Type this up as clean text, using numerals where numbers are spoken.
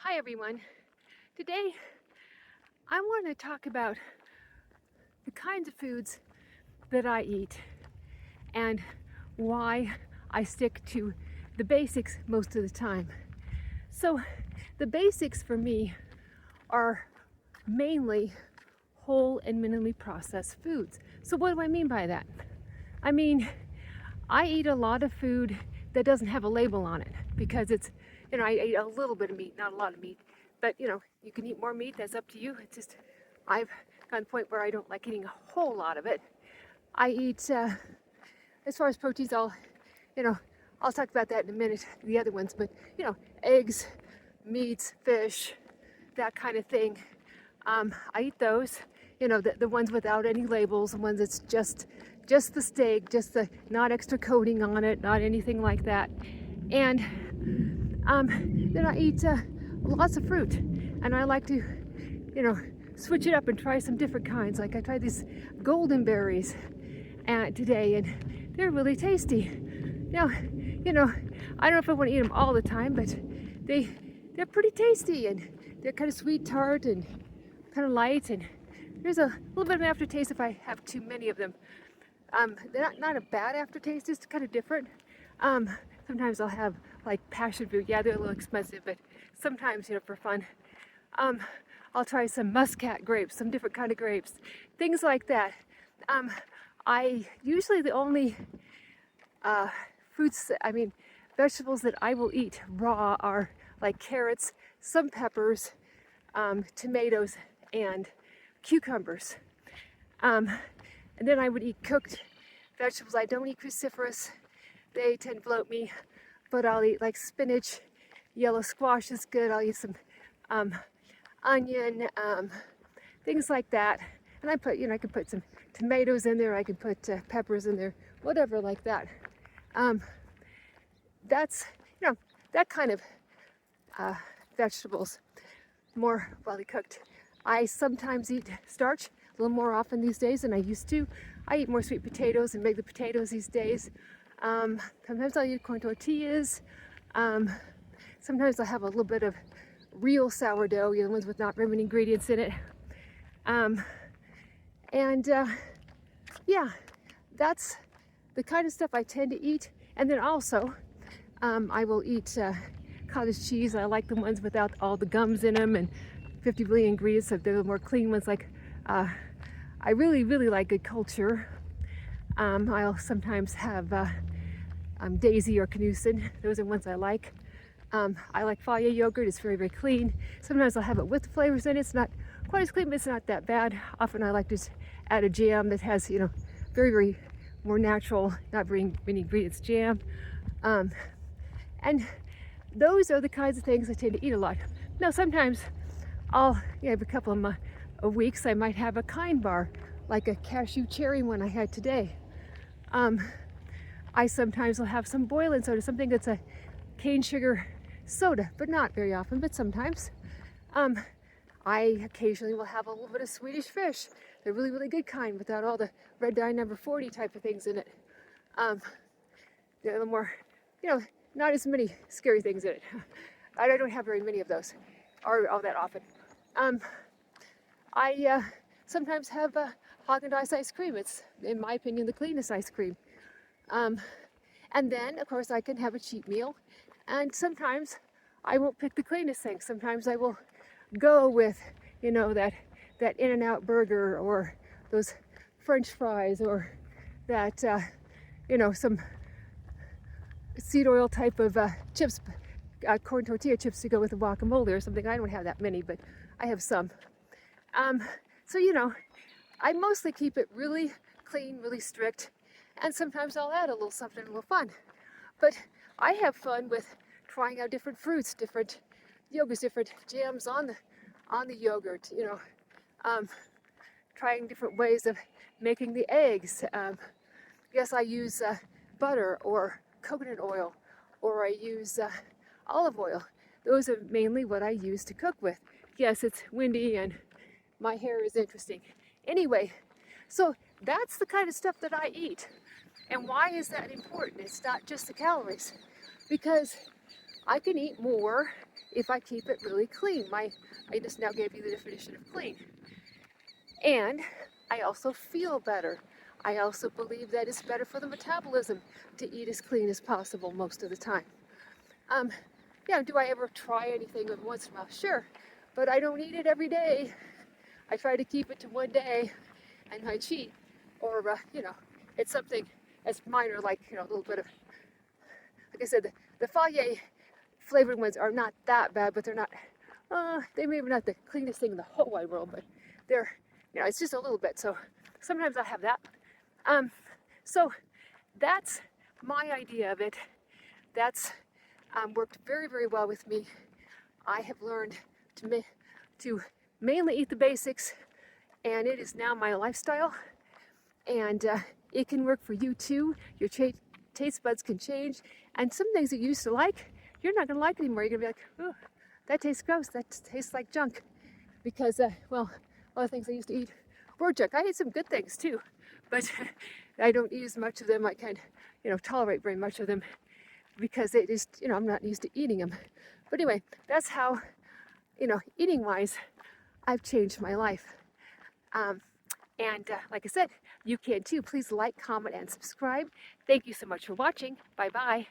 Hi everyone. Today I want to talk about the kinds of foods that I eat and why I stick to the basics most of the time. So the basics for me are mainly whole and minimally processed foods. So what do I mean by that? I mean, I eat a lot of food that doesn't have a label on it because I eat a little bit of meat, not a lot of meat. But, you can eat more meat, that's up to you. It's just, I've gotten to the point where I don't like eating a whole lot of it. I eat, as far as proteins, I'll talk about that in a minute, the other ones, but, eggs, meats, fish, that kind of thing. I eat those, the ones without any labels, the ones that's just the steak, just the not extra coating on it, not anything like that. And then I eat lots of fruit, and I like to, switch it up and try some different kinds. Like I tried these golden berries today, and they're really tasty. Now, I don't know if I want to eat them all the time, but they're pretty tasty, and they're kind of sweet tart and kind of light, and there's a little bit of an aftertaste if I have too many of them. They're not a bad aftertaste, it's kind of different. Sometimes I'll have like passion fruit. Yeah, they're a little expensive, but sometimes, for fun. I'll try some muscat grapes, some different kind of grapes, things like that. I usually the only vegetables that I will eat raw are like carrots, some peppers, tomatoes, and cucumbers. And then I would eat cooked vegetables. I don't eat cruciferous. They tend to bloat me, but I'll eat like spinach, yellow squash is good. I'll eat some onion, things like that. And I can put some tomatoes in there. I can put peppers in there, whatever like that. That's, that kind of vegetables, more well cooked. I sometimes eat starch a little more often these days than I used to. I eat more sweet potatoes and make the potatoes these days. Sometimes I'll eat corn tortillas. Sometimes I'll have a little bit of real sourdough, the ones with not very many ingredients in it. Yeah, that's the kind of stuff I tend to eat. And then also, I will eat cottage cheese. I like the ones without all the gums in them and 50 billion ingredients. So they're the more clean ones. Like, I really, really like Good Culture. I'll sometimes have Daisy or Canusin. Those are ones I like. I like Faya yogurt. It's very, very clean. Sometimes I'll have it with flavors in it. It's not quite as clean, but it's not that bad. Often I like to just add a jam that has, very, very more natural, not very many ingredients jam. And those are the kinds of things I tend to eat a lot. Now, sometimes I'll, every couple of weeks, I might have a kind bar, like a cashew cherry one I had today. I sometimes will have some boiling soda, something that's a cane sugar soda, but not very often, but sometimes. I occasionally will have a little bit of Swedish fish. They're really, really good kind without all the red dye number 40 type of things in it. They're a little more, not as many scary things in it. I don't have very many of those, or all that often. I sometimes have Haagen-Dazs ice cream. It's, in my opinion, the cleanest ice cream. And then, of course, I can have a cheat meal. And sometimes I won't pick the cleanest thing. Sometimes I will go with, that In-N-Out burger or those French fries or that, some seed oil type of chips, corn tortilla chips to go with the guacamole or something. I don't have that many, but I have some. So, I mostly keep it really clean, really strict, and sometimes I'll add a little something, a little fun. But I have fun with trying out different fruits, different yogurts, different jams on the yogurt, trying different ways of making the eggs. Yes, I use butter or coconut oil, or I use olive oil. Those are mainly what I use to cook with. Yes, it's windy and my hair is interesting. Anyway, so that's the kind of stuff that I eat. And why is that important? It's not just the calories. Because I can eat more if I keep it really clean. I just now gave you the definition of clean. And I also feel better. I also believe that it's better for the metabolism to eat as clean as possible most of the time. Yeah, do I ever try anything every once in a while? Sure, but I don't eat it every day. I try to keep it to one day and I cheat. Or, it's something as minor like, a little bit of, like I said, the Fage flavored ones are not that bad, but they're not, they may be not the cleanest thing in the whole wide world, but they're, it's just a little bit. So sometimes I have that. So that's my idea of it. That's worked very, very well with me. I have learned to mainly eat the basics, and it is now my lifestyle. And it can work for you too. Your taste buds can change, and some things that you used to like, you're not going to like anymore. You're going to be like, oh, that tastes gross. That tastes like junk. Because, well, a lot of things I used to eat were junk. I ate some good things too, but I don't eat as much of them. I can't, tolerate very much of them because it is, I'm not used to eating them. But anyway, that's how, eating-wise, I've changed my life. And like I said, you can too. Please like, comment, and subscribe. Thank you so much for watching. Bye-bye.